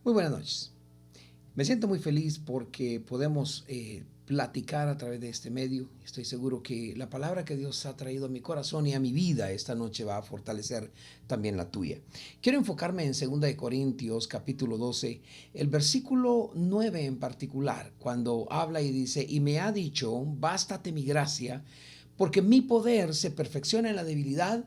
Muy buenas noches. Me siento muy feliz porque podemos platicar a través de este medio. Estoy seguro que la palabra que Dios ha traído a mi corazón y a mi vida esta noche va a fortalecer también la tuya. Quiero enfocarme en 2 Corintios capítulo 12, el versículo 9 en particular, cuando habla y dice, y me ha dicho, bástate mi gracia, porque mi poder se perfecciona en la debilidad.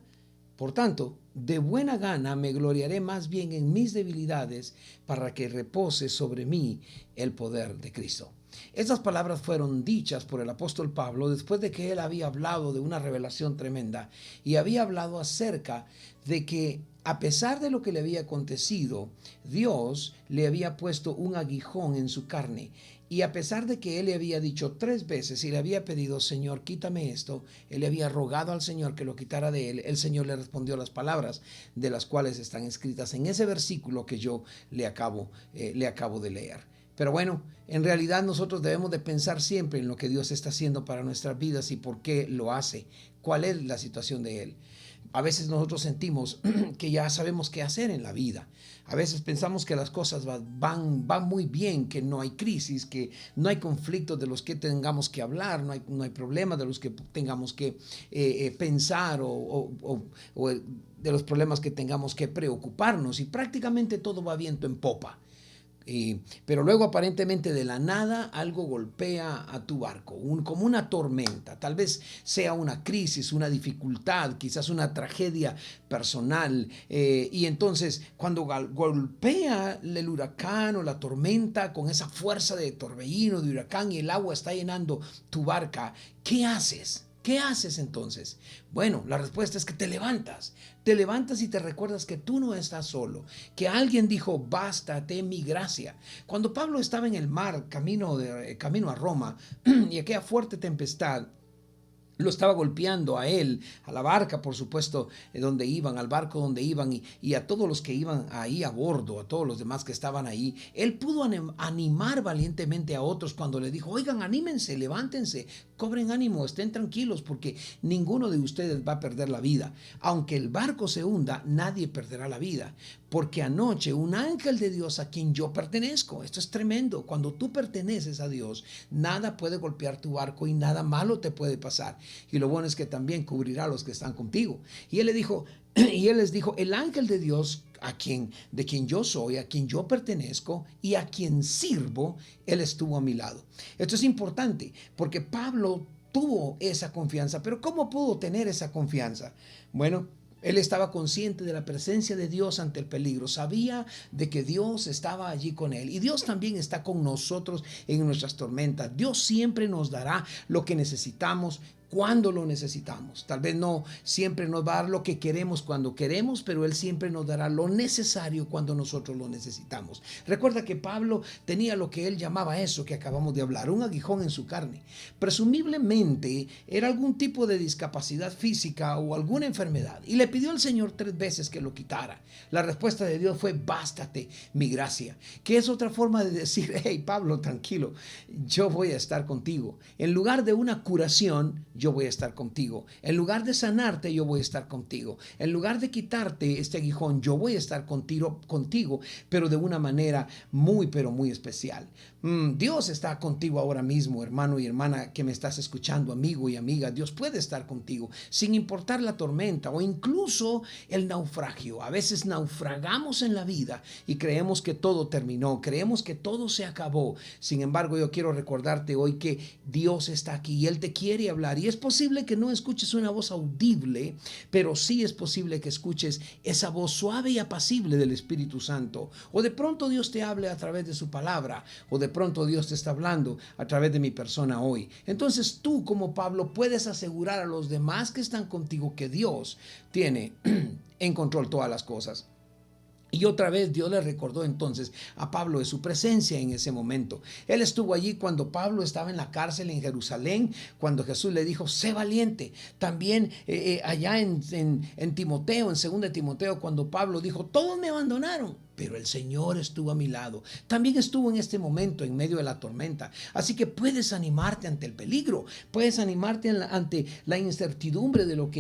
Por tanto, de buena gana me gloriaré más bien en mis debilidades para que repose sobre mí el poder de Cristo. Estas palabras fueron dichas por el apóstol Pablo después de que él había hablado de una revelación tremenda y había hablado acerca de que a pesar de lo que le había acontecido, Dios le había puesto un aguijón en su carne. Y a pesar de que él le había dicho 3 veces y le había pedido, Señor, quítame esto, él le había rogado al Señor que lo quitara de él, el Señor le respondió las palabras de las cuales están escritas en ese versículo que yo le acabo de leer. Pero bueno, en realidad nosotros debemos de pensar siempre en lo que Dios está haciendo para nuestras vidas y por qué lo hace, cuál es la situación de Él. A veces nosotros sentimos que ya sabemos qué hacer en la vida. A veces pensamos que las cosas van muy bien, que no hay crisis, que no hay conflictos de los que tengamos que hablar, no hay problemas de los que tengamos que pensar o de los problemas que tengamos que preocuparnos y prácticamente todo va viento en popa. Pero luego aparentemente de la nada algo golpea a tu barco, como una tormenta, tal vez sea una crisis, una dificultad, quizás una tragedia personal. Y entonces cuando golpea el huracán o la tormenta con esa fuerza de torbellino, de huracán y el agua está llenando tu barca, ¿qué haces? ¿Qué haces entonces? Bueno, la respuesta es que te levantas y te recuerdas que tú no estás solo, que alguien dijo, bástate mi gracia. Cuando Pablo estaba en el mar, camino a Roma, y aquella fuerte tempestad lo estaba golpeando a él, a la barca, por supuesto, donde iban, al barco donde iban y a todos los que iban ahí a bordo, a todos los demás que estaban ahí. Él pudo animar valientemente a otros cuando le dijo, oigan, anímense, levántense, cobren ánimo, estén tranquilos porque ninguno de ustedes va a perder la vida. Aunque el barco se hunda, nadie perderá la vida, porque anoche un ángel de Dios a quien yo pertenezco, esto es tremendo, cuando tú perteneces a Dios, nada puede golpear tu barco y nada malo te puede pasar. Y lo bueno es que también cubrirá a los que están contigo. Y él les dijo, el ángel de Dios de quien yo soy, a quien yo pertenezco y a quien sirvo, él estuvo a mi lado. Esto es importante porque Pablo tuvo esa confianza, pero ¿cómo pudo tener esa confianza? Bueno, él estaba consciente de la presencia de Dios ante el peligro, sabía de que Dios estaba allí con él y Dios también está con nosotros en nuestras tormentas. Dios siempre nos dará lo que necesitamos cuando lo necesitamos. Tal vez no siempre nos va a dar lo que queremos cuando queremos, pero Él siempre nos dará lo necesario cuando nosotros lo necesitamos. Recuerda que Pablo tenía lo que él llamaba eso que acabamos de hablar, un aguijón en su carne. Presumiblemente era algún tipo de discapacidad física o alguna enfermedad y le pidió al Señor 3 veces que lo quitara. La respuesta de Dios fue, bástate mi gracia, que es otra forma de decir, hey Pablo, tranquilo, yo voy a estar contigo. En lugar de una curación, yo voy a estar contigo. En lugar de sanarte, yo voy a estar contigo. En lugar de quitarte este aguijón, yo voy a estar contigo, pero de una manera muy, pero muy especial. Dios está contigo ahora mismo, hermano y hermana que me estás escuchando, amigo y amiga. Dios puede estar contigo, sin importar la tormenta o incluso el naufragio. A veces naufragamos en la vida y creemos que todo terminó, creemos que todo se acabó. Sin embargo, yo quiero recordarte hoy que Dios está aquí y Él te quiere hablar. Y es posible que no escuches una voz audible, pero sí es posible que escuches esa voz suave y apacible del Espíritu Santo. O de pronto Dios te hable a través de su palabra, o de pronto Dios te está hablando a través de mi persona hoy. Entonces tú, como Pablo, puedes asegurar a los demás que están contigo que Dios tiene en control todas las cosas. Y otra vez Dios le recordó entonces a Pablo de su presencia en ese momento. Él estuvo allí cuando Pablo estaba en la cárcel en Jerusalén, cuando Jesús le dijo, sé valiente. También allá en Timoteo, en 2 Timoteo, cuando Pablo dijo, todos me abandonaron, pero el Señor estuvo a mi lado. También estuvo en este momento en medio de la tormenta. Así que puedes animarte ante el peligro, puedes animarte ante la incertidumbre de lo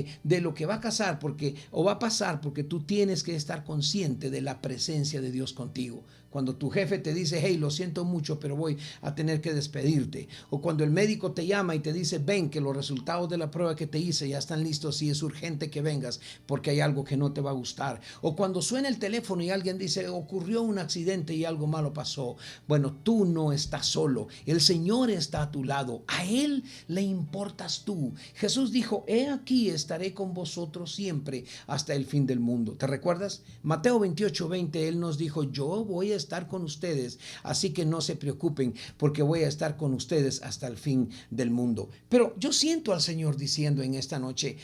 que va a pasar, porque tú tienes que estar consciente de la presencia de Dios contigo. Cuando tu jefe te dice, hey, lo siento mucho, pero voy a tener que despedirte. O cuando el médico te llama y te dice, ven, que los resultados de la prueba que te hice ya están listos y es urgente que vengas porque hay algo que no te va a gustar. O cuando suena el teléfono y alguien dice, ocurrió un accidente y algo malo pasó. Bueno, tú no estás solo. El Señor está a tu lado. A Él le importas tú. Jesús dijo, he aquí estaré con vosotros siempre hasta el fin del mundo. ¿Te recuerdas? Mateo 28:20, Él nos dijo, yo voy a estar con ustedes, así que no se preocupen porque voy a estar con ustedes hasta el fin del mundo. Pero yo siento al Señor diciendo en esta noche,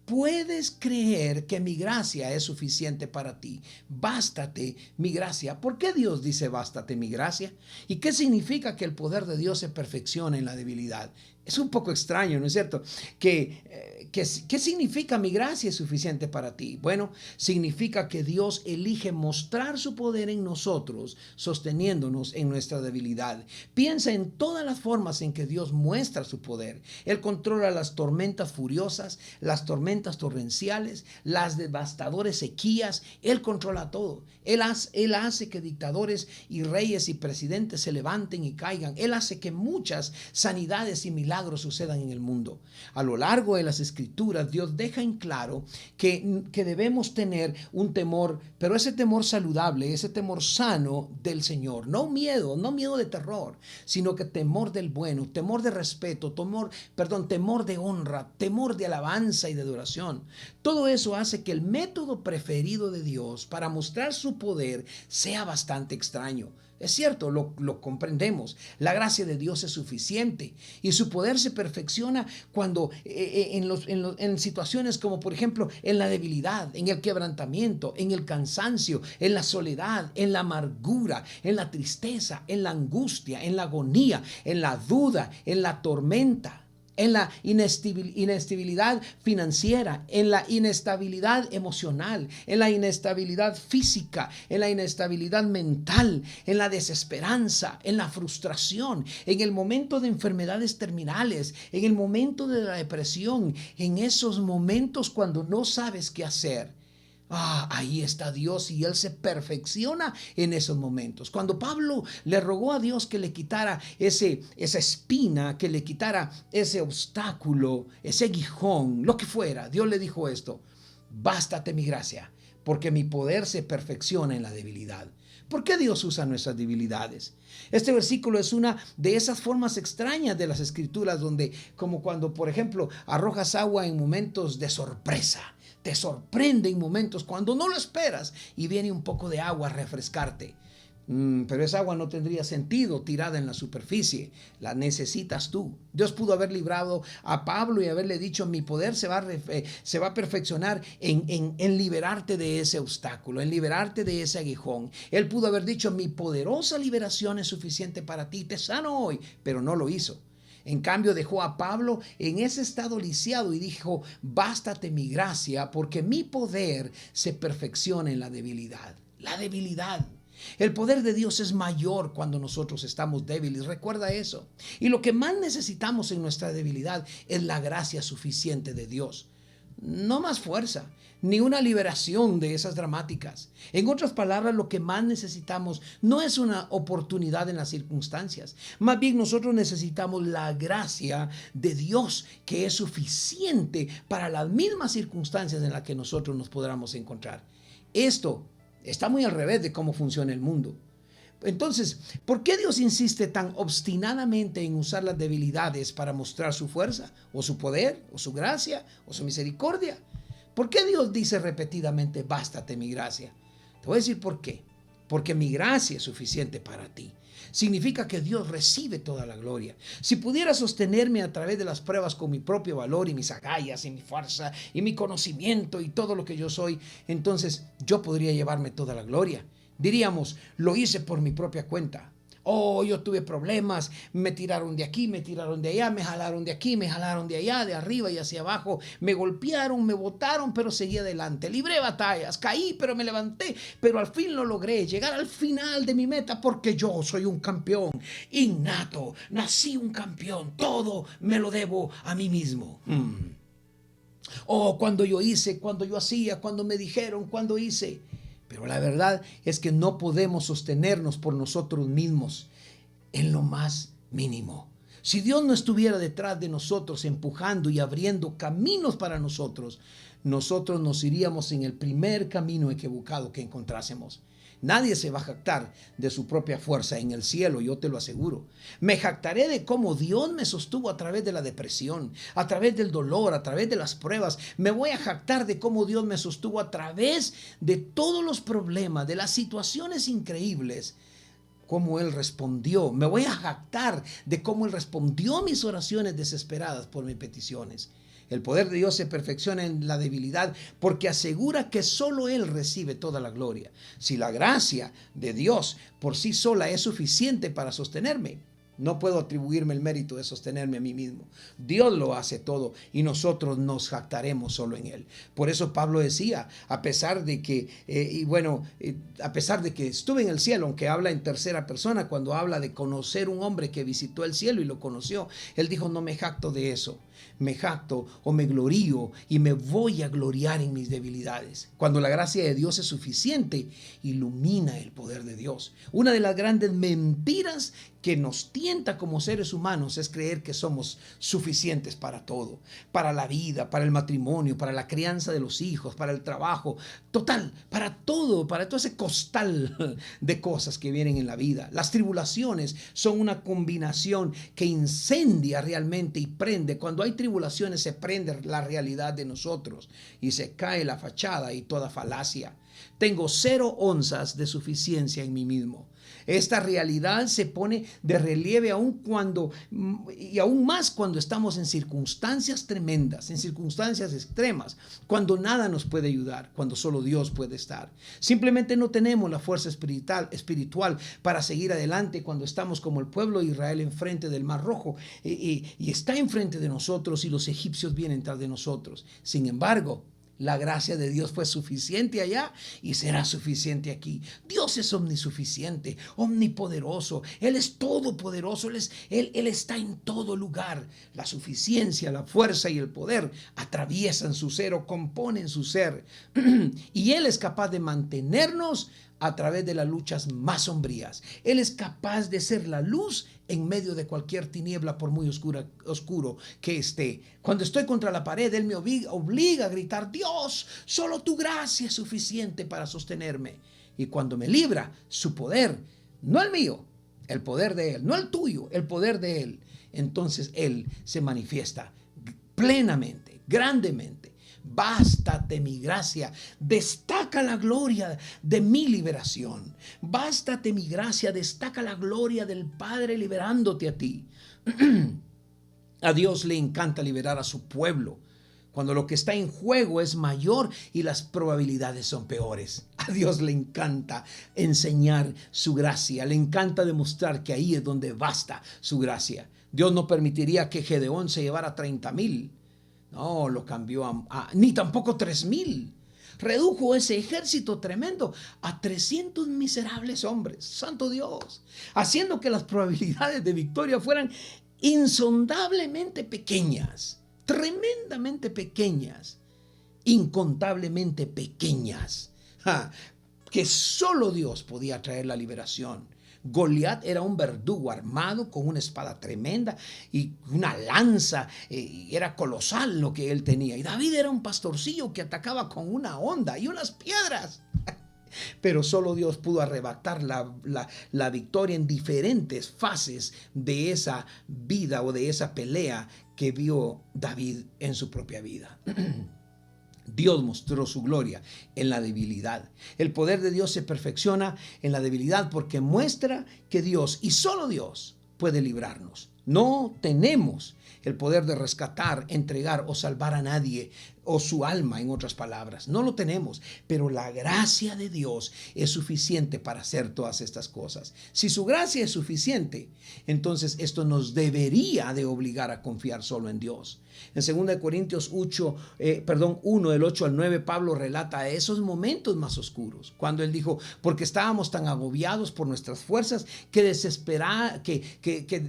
puedes creer que mi gracia es suficiente para ti. Bástate mi gracia. ¿Por qué Dios dice bástate mi gracia? ¿Y qué significa que el poder de Dios se perfecciona en la debilidad? Es un poco extraño, ¿no es cierto? ¿Qué significa mi gracia es suficiente para ti? Bueno, significa que Dios elige mostrar su poder en nosotros, sosteniéndonos en nuestra debilidad. Piensa en todas las formas en que Dios muestra su poder. Él controla las tormentas furiosas, las tormentas torrenciales, las devastadoras sequías. Él controla todo. Él hace que dictadores y reyes y presidentes se levanten y caigan. Él hace que muchas sanidades y milagros sucedan en el mundo. A lo largo de las Escrituras, Dios deja en claro que debemos tener un temor, pero ese temor saludable, ese temor sano del Señor. No miedo de terror, sino que temor del bueno, temor de respeto, temor de honra, temor de alabanza y de adoración. Todo eso hace que el método preferido de Dios para mostrar su poder sea bastante extraño. Es cierto, lo comprendemos. La gracia de Dios es suficiente y su poder se perfecciona cuando en situaciones como por ejemplo en la debilidad, en el quebrantamiento, en el cansancio, en la soledad, en la amargura, en la tristeza, en la angustia, en la agonía, en la duda, en la tormenta, en la inestabilidad financiera, en la inestabilidad emocional, en la inestabilidad física, en la inestabilidad mental, en la desesperanza, en la frustración, en el momento de enfermedades terminales, en el momento de la depresión, en esos momentos cuando no sabes qué hacer. Ahí está Dios y Él se perfecciona en esos momentos. Cuando Pablo le rogó a Dios que le quitara esa espina, que le quitara ese obstáculo, ese aguijón, lo que fuera, Dios le dijo esto: bástate mi gracia, porque mi poder se perfecciona en la debilidad. ¿Por qué Dios usa nuestras debilidades? Este versículo es una de esas formas extrañas de las Escrituras donde, como cuando, por ejemplo, arrojas agua en momentos de sorpresa. Te sorprende en momentos cuando no lo esperas y viene un poco de agua a refrescarte. Pero esa agua no tendría sentido tirada en la superficie. La necesitas tú. Dios pudo haber librado a Pablo y haberle dicho: mi poder se va a perfeccionar en liberarte de ese obstáculo, en liberarte de ese aguijón. Él pudo haber dicho: mi poderosa liberación es suficiente para ti, te sano hoy, pero no lo hizo. En cambio, dejó a Pablo en ese estado lisiado y dijo: bástate mi gracia, porque mi poder se perfecciona en la debilidad. La debilidad. El poder de Dios es mayor cuando nosotros estamos débiles. Recuerda eso. Y lo que más necesitamos en nuestra debilidad es la gracia suficiente de Dios. No más fuerza, ni una liberación de esas dramáticas. En otras palabras, lo que más necesitamos no es una oportunidad en las circunstancias. Más bien nosotros necesitamos la gracia de Dios, que es suficiente para las mismas circunstancias en las que nosotros nos podamos encontrar. Esto está muy al revés de cómo funciona el mundo. Entonces, ¿por qué Dios insiste tan obstinadamente en usar las debilidades para mostrar su fuerza, o su poder, o su gracia, o su misericordia? ¿Por qué Dios dice repetidamente: bástate mi gracia? Te voy a decir por qué. Porque mi gracia es suficiente para ti. Significa que Dios recibe toda la gloria. Si pudiera sostenerme a través de las pruebas con mi propio valor y mis agallas y mi fuerza y mi conocimiento y todo lo que yo soy, entonces yo podría llevarme toda la gloria. Diríamos: lo hice por mi propia cuenta. Yo tuve problemas, me tiraron de aquí, me tiraron de allá, me jalaron de aquí, me jalaron de allá, de arriba y hacia abajo, me golpearon, me botaron, pero seguí adelante, libré batallas, caí, pero me levanté, pero al fin lo logré, llegar al final de mi meta, porque yo soy un campeón innato, nací un campeón, todo me lo debo a mí mismo. Cuando yo hice, cuando yo hacía, cuando me dijeron, cuando hice. Pero la verdad es que no podemos sostenernos por nosotros mismos en lo más mínimo. Si Dios no estuviera detrás de nosotros empujando y abriendo caminos para nosotros, nosotros nos iríamos en el primer camino equivocado que encontrásemos. Nadie se va a jactar de su propia fuerza en el cielo, yo te lo aseguro. Me jactaré de cómo Dios me sostuvo a través de la depresión, a través del dolor, a través de las pruebas. Me voy a jactar de cómo Dios me sostuvo a través de todos los problemas, de las situaciones increíbles. Cómo Él respondió. Me voy a jactar de cómo Él respondió a mis oraciones desesperadas por mis peticiones. El poder de Dios se perfecciona en la debilidad porque asegura que solo Él recibe toda la gloria. Si la gracia de Dios por sí sola es suficiente para sostenerme, no puedo atribuirme el mérito de sostenerme a mí mismo. Dios lo hace todo y nosotros nos jactaremos solo en Él. Por eso Pablo decía, a pesar de que, a pesar de que estuve en el cielo, aunque habla en tercera persona, cuando habla de conocer un hombre que visitó el cielo y lo conoció, él dijo, no me jacto de eso. Me jacto o me glorío y me voy a gloriar en mis debilidades. Cuando la gracia de Dios es suficiente, ilumina el poder de Dios. Una de las grandes mentiras que nos tienta como seres humanos es creer que somos suficientes para todo, para la vida, para el matrimonio, para la crianza de los hijos, para el trabajo, total, para todo ese costal de cosas que vienen en la vida. Las tribulaciones son una combinación que incendia realmente y prende. Cuando hay tribulaciones se prende la realidad de nosotros y se cae la fachada y toda falacia. Tengo 0 onzas de suficiencia en mí mismo. Esta realidad se pone de relieve aún más cuando estamos en circunstancias tremendas, en circunstancias extremas, cuando nada nos puede ayudar, cuando solo Dios puede estar. Simplemente no tenemos la fuerza espiritual para seguir adelante cuando estamos como el pueblo de Israel enfrente del Mar Rojo y está enfrente de nosotros y los egipcios vienen tras de nosotros. Sin embargo, la gracia de Dios fue suficiente allá y será suficiente aquí. Dios es omnisuficiente, omnipoderoso. Él es todopoderoso. Él está en todo lugar. La suficiencia, la fuerza y el poder atraviesan su ser o componen su ser. Y Él es capaz de mantenernos a través de las luchas más sombrías. Él es capaz de ser la luz en medio de cualquier tiniebla, por muy oscuro que esté. Cuando estoy contra la pared, Él me obliga a gritar, Dios, solo tu gracia es suficiente para sostenerme. Y cuando me libra, su poder, no el mío, el poder de Él, no el tuyo, el poder de Él, entonces Él se manifiesta plenamente, grandemente. Bástate mi gracia, destaca la gloria de mi liberación. Bástate mi gracia, destaca la gloria del Padre liberándote a ti. A Dios le encanta liberar a su pueblo cuando lo que está en juego es mayor y las probabilidades son peores. A Dios le encanta enseñar su gracia, le encanta demostrar que ahí es donde basta su gracia. Dios no permitiría que Gedeón se llevara 30,000. No, lo cambió ni tampoco 3,000. Redujo ese ejército tremendo a 300 miserables hombres. Santo Dios. Haciendo que las probabilidades de victoria fueran insondablemente pequeñas. Tremendamente pequeñas. Incontablemente pequeñas. Que solo Dios podía traer la liberación. Goliat era un verdugo armado con una espada tremenda y una lanza, era colosal lo que él tenía. Y David era un pastorcillo que atacaba con una honda y unas piedras. Pero solo Dios pudo arrebatar la victoria en diferentes fases de esa vida o de esa pelea que vio David en su propia vida. Dios mostró su gloria en la debilidad. El poder de Dios se perfecciona en la debilidad porque muestra que Dios y solo Dios puede librarnos. No tenemos el poder de rescatar, entregar o salvar a nadie o su alma, en otras palabras. No lo tenemos, pero la gracia de Dios es suficiente para hacer todas estas cosas. Si su gracia es suficiente, entonces esto nos debería de obligar a confiar solo en Dios. En 2 Corintios 1, del 8 al 9, Pablo relata esos momentos más oscuros, cuando él dijo, porque estábamos tan agobiados por nuestras fuerzas que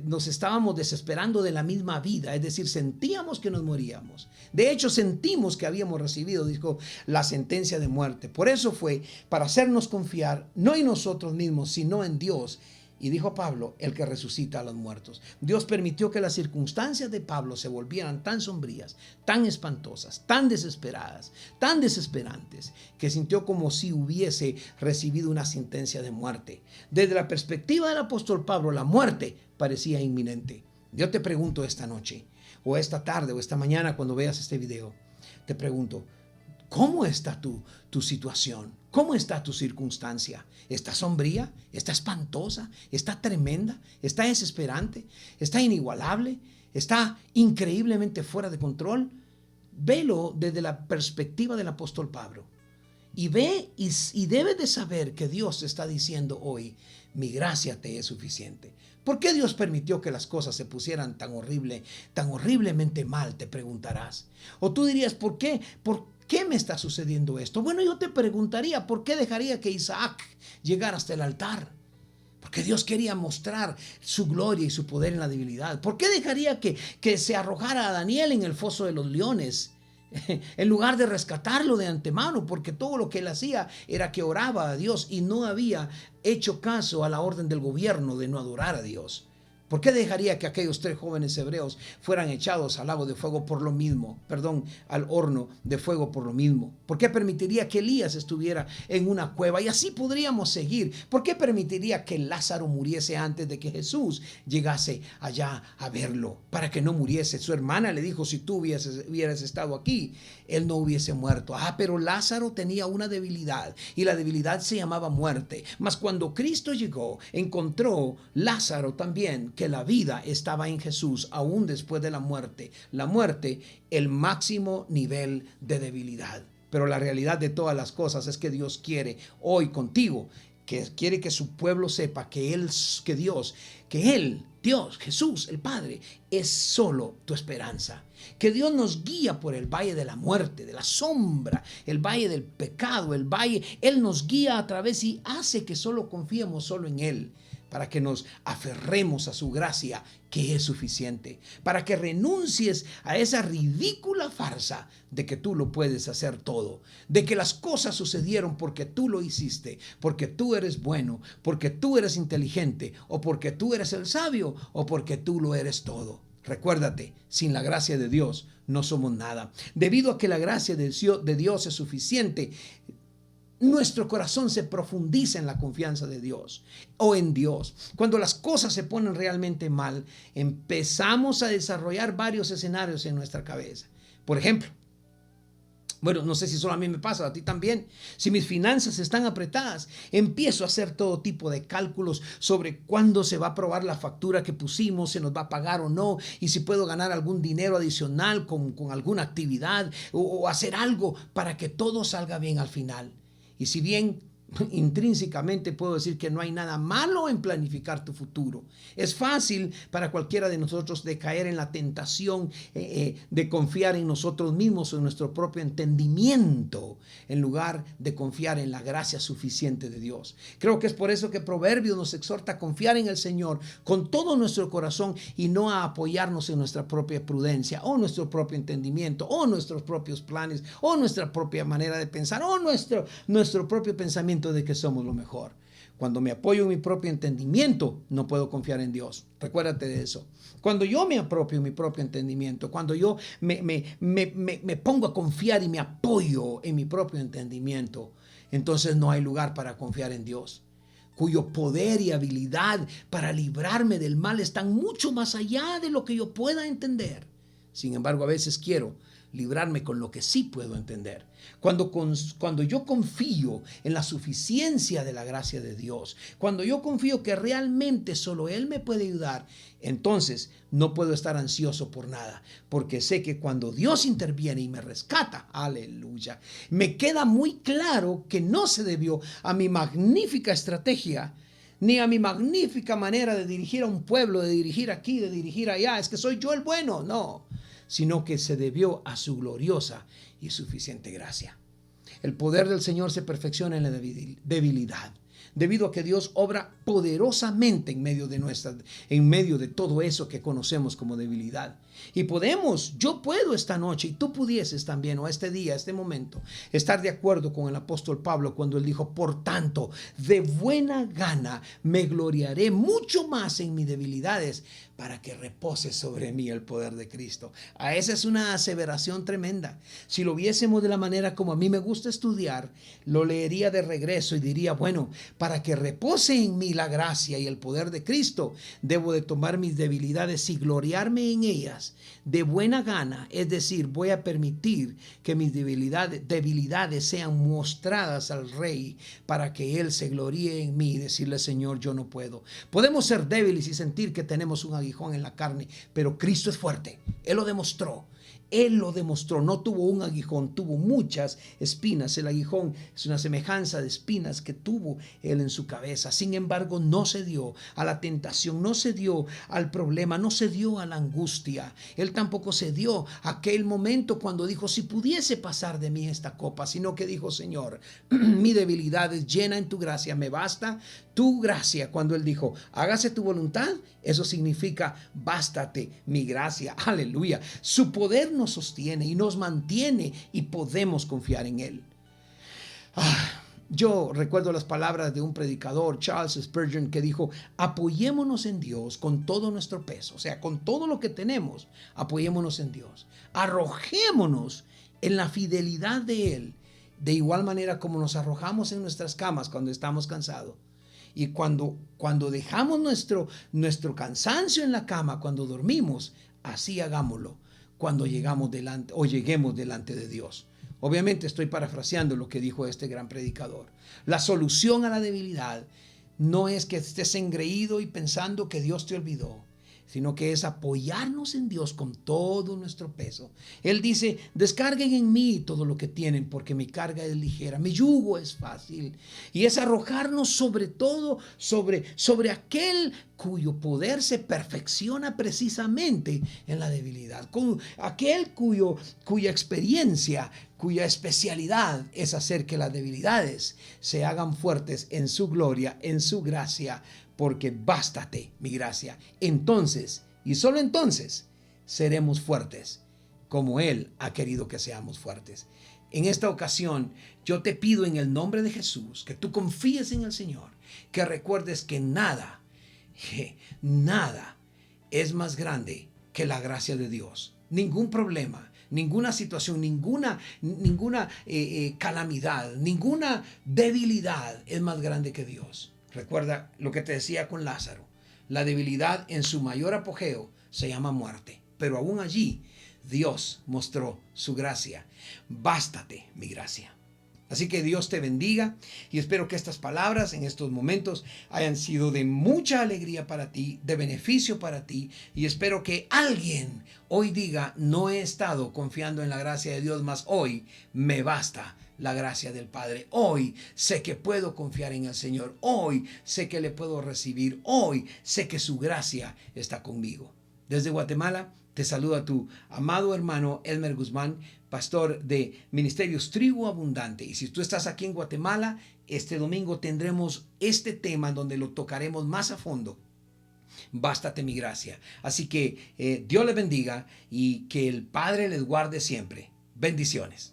nos estábamos estábamos desesperando de la misma vida, es decir, sentíamos que nos moríamos. De hecho, sentimos que habíamos recibido, dijo, la sentencia de muerte. Por eso fue para hacernos confiar, no en nosotros mismos, sino en Dios. Y dijo Pablo, el que resucita a los muertos. Dios permitió que las circunstancias de Pablo se volvieran tan sombrías, tan espantosas, tan desesperadas, tan desesperantes, que sintió como si hubiese recibido una sentencia de muerte. Desde la perspectiva del apóstol Pablo, la muerte parecía inminente. Yo te pregunto esta noche, o esta tarde, o esta mañana cuando veas este video, te pregunto, ¿cómo está tu situación? ¿Cómo está tu circunstancia? ¿Está sombría? ¿Está espantosa? ¿Está tremenda? ¿Está desesperante? ¿Está inigualable? ¿Está increíblemente fuera de control? Velo desde la perspectiva del apóstol Pablo. Y ve y debes de saber que Dios te está diciendo hoy, mi gracia te es suficiente. ¿Por qué Dios permitió que las cosas se pusieran tan horriblemente mal? Te preguntarás. O tú dirías, ¿por qué? ¿Por qué me está sucediendo esto? Bueno, yo te preguntaría, ¿por qué dejaría que Isaac llegara hasta el altar? Porque Dios quería mostrar su gloria y su poder en la debilidad. ¿Por qué dejaría que se arrojara a Daniel en el foso de los leones? En lugar de rescatarlo de antemano, porque todo lo que él hacía era que oraba a Dios y no había hecho caso a la orden del gobierno de no adorar a Dios. ¿Por qué dejaría que aquellos 3 jóvenes hebreos fueran echados al lago de fuego por lo mismo? Al horno de fuego por lo mismo. ¿Por qué permitiría que Elías estuviera en una cueva? Y así podríamos seguir. ¿Por qué permitiría que Lázaro muriese antes de que Jesús llegase allá a verlo? Para que no muriese. Su hermana le dijo, si tú hubieras estado aquí, él no hubiese muerto. Pero Lázaro tenía una debilidad y la debilidad se llamaba muerte. Mas cuando Cristo llegó, encontró Lázaro también que la vida estaba en Jesús aún después de la muerte. La muerte, el máximo nivel de debilidad. Pero la realidad de todas las cosas es que Dios quiere hoy contigo, que quiere que su pueblo sepa que Dios, Jesús, el Padre, es solo tu esperanza. Que Dios nos guía por el valle de la muerte, de la sombra, el valle del pecado, Él nos guía a través y hace que solo confiemos solo en Él, para que nos aferremos a su gracia, que es suficiente, para que renuncies a esa ridícula farsa de que tú lo puedes hacer todo, de que las cosas sucedieron porque tú lo hiciste, porque tú eres bueno, porque tú eres inteligente, o porque tú eres el sabio, o porque tú lo eres todo. Recuérdate, sin la gracia de Dios no somos nada. Debido a que la gracia de Dios es suficiente, nuestro corazón se profundiza en la confianza de Dios o en Dios. Cuando las cosas se ponen realmente mal, empezamos a desarrollar varios escenarios en nuestra cabeza. Por ejemplo, bueno, no sé si solo a mí me pasa, a ti también. Si mis finanzas están apretadas, empiezo a hacer todo tipo de cálculos sobre cuándo se va a aprobar la factura que pusimos, se nos va a pagar o no, y si puedo ganar algún dinero adicional con alguna actividad o hacer algo para que todo salga bien al final. Y si bien intrínsecamente puedo decir que no hay nada malo en planificar tu futuro, es fácil para cualquiera de nosotros de caer en la tentación de confiar en nosotros mismos o en nuestro propio entendimiento en lugar de confiar en la gracia suficiente de Dios. Creo que es por eso que Proverbios nos exhorta a confiar en el Señor con todo nuestro corazón y no a apoyarnos en nuestra propia prudencia o nuestro propio entendimiento o nuestros propios planes o nuestra propia manera de pensar o nuestro propio pensamiento de que somos lo mejor. Cuando me apoyo en mi propio entendimiento, no puedo confiar en Dios. Recuérdate de eso. Cuando yo me apropio en mi propio entendimiento, cuando yo me pongo a confiar y me apoyo en mi propio entendimiento, entonces no hay lugar para confiar en Dios, cuyo poder y habilidad para librarme del mal están mucho más allá de lo que yo pueda entender. Sin embargo, a veces quiero librarme con lo que sí puedo entender. Cuando yo confío en la suficiencia de la gracia de Dios, cuando yo confío que realmente solo Él me puede ayudar, entonces no puedo estar ansioso por nada, porque sé que cuando Dios interviene y me rescata, aleluya, me queda muy claro que no se debió a mi magnífica estrategia, ni a mi magnífica manera de dirigir a un pueblo, de dirigir aquí, de dirigir allá. Es que soy yo el bueno, no, sino que se debió a su gloriosa y suficiente gracia. El poder del Señor se perfecciona en la debilidad. debido a que Dios obra poderosamente en medio de todo eso que conocemos como debilidad. Y yo puedo esta noche, y tú pudieses también, o este día, este momento, estar de acuerdo con el apóstol Pablo cuando él dijo: por tanto, de buena gana me gloriaré mucho más en mis debilidades, para que repose sobre mí el poder de Cristo. Esa es una aseveración tremenda. Si lo viésemos de la manera como a mí me gusta estudiar, lo leería de regreso y diría: bueno, para que repose en mí la gracia y el poder de Cristo, debo de tomar mis debilidades y gloriarme en ellas de buena gana. Es decir, voy a permitir que mis debilidades sean mostradas al Rey, para que Él se gloríe en mí y decirle: Señor, yo no puedo. Podemos ser débiles y sentir que tenemos un aguijón en la carne, pero Cristo es fuerte. Él lo demostró. Él lo demostró, no tuvo un aguijón, tuvo muchas espinas. El aguijón es una semejanza de espinas que tuvo él en su cabeza. Sin embargo, no se dio a la tentación, no se dio al problema, no se dio a la angustia. Él tampoco se dio a aquel momento cuando dijo: si pudiese pasar de mí esta copa, sino que dijo: Señor, mi debilidad es llena en tu gracia, me basta tu gracia. Cuando él dijo: hágase tu voluntad, eso significa: bástate mi gracia. Aleluya. Su poder nos sostiene y nos mantiene, y podemos confiar en él. Yo recuerdo las palabras de un predicador, Charles Spurgeon, que dijo: apoyémonos en Dios con todo nuestro peso, o sea, con todo lo que tenemos, apoyémonos en Dios. Arrojémonos en la fidelidad de Él, de igual manera como nos arrojamos en nuestras camas cuando estamos cansados. Y cuando dejamos nuestro cansancio en la cama, cuando dormimos, así hagámoslo cuando lleguemos delante de Dios. Obviamente estoy parafraseando lo que dijo este gran predicador. La solución a la debilidad no es que estés engreído y pensando que Dios te olvidó, sino que es apoyarnos en Dios con todo nuestro peso. Él dice: descarguen en mí todo lo que tienen, porque mi carga es ligera, mi yugo es fácil. Y es arrojarnos sobre todo, sobre aquel cuyo poder se perfecciona precisamente en la debilidad, con aquel cuya experiencia, cuya especialidad es hacer que las debilidades se hagan fuertes en su gloria, en su gracia, porque bástate mi gracia. Entonces, y solo entonces, seremos fuertes, como Él ha querido que seamos fuertes. En esta ocasión, yo te pido en el nombre de Jesús que tú confíes en el Señor, que recuerdes que nada es más grande que la gracia de Dios. Ningún problema, ninguna situación, ninguna calamidad, ninguna debilidad es más grande que Dios. Recuerda lo que te decía con Lázaro: la debilidad en su mayor apogeo se llama muerte, pero aún allí Dios mostró su gracia. Bástate mi gracia. Así que Dios te bendiga, y espero que estas palabras en estos momentos hayan sido de mucha alegría para ti, de beneficio para ti, y espero que alguien hoy diga: no he estado confiando en la gracia de Dios, mas hoy me basta la gracia del Padre. Hoy sé que puedo confiar en el Señor. Hoy sé que le puedo recibir. Hoy sé que su gracia está conmigo. Desde Guatemala te saluda tu amado hermano Elmer Guzmán, pastor de Ministerios Tribu Abundante. Y si tú estás aquí en Guatemala, este domingo tendremos este tema donde lo tocaremos más a fondo: bástate mi gracia. Así que Dios les bendiga y que el Padre les guarde siempre. Bendiciones.